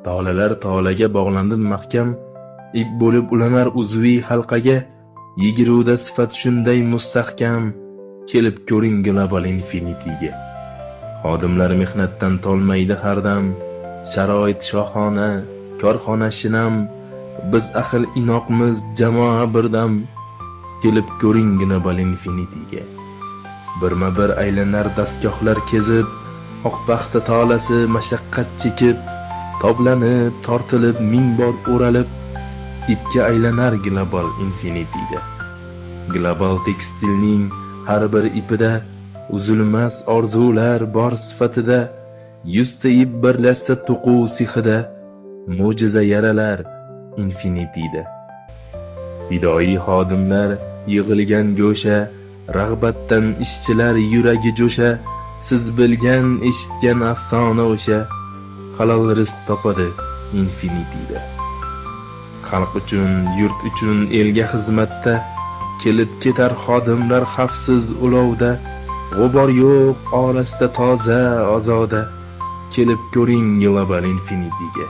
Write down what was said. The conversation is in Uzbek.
Tolalar tolaga bog'landi mahkam, ip bo'lib ulanar uzviy halqaga, yigiruda sifat shunday mustahkam, kelib ko'ring global infinitiga. Xodimlar mehnatdan tolmaydi har dam, sharoit shohona, korxona shinam, biz ahil inoqmiz jamoa birdam, kelib ko'ring global infinitiga. Birma-bir aylanar dastgohlar kezib, oq paxta tolasi mashaqqat chekib, toblanib, tortilib, ming bor o'ralib, ipga aylanar global infinitiga. Global tekstilning har bir ipida uzilmas orzular bor sifatida, 100 ta ip birlashsa to'quv sixida, mo'jiza yaralar infinitida. Fidoyi xodimlar yig'ilgan go'sha, rag'batdan ishchilar yuragi jo'sha, siz bilgan, eshitgan afsona o'sha, halol rizq topadi infinitida. Xalq uchun, yurt uchun, elga xizmatda, kelib ketar xodimlar xavfsiz ulovda, g'ubor yo'q orasida toza, ozoda, kelib ko'ring global infinitiga.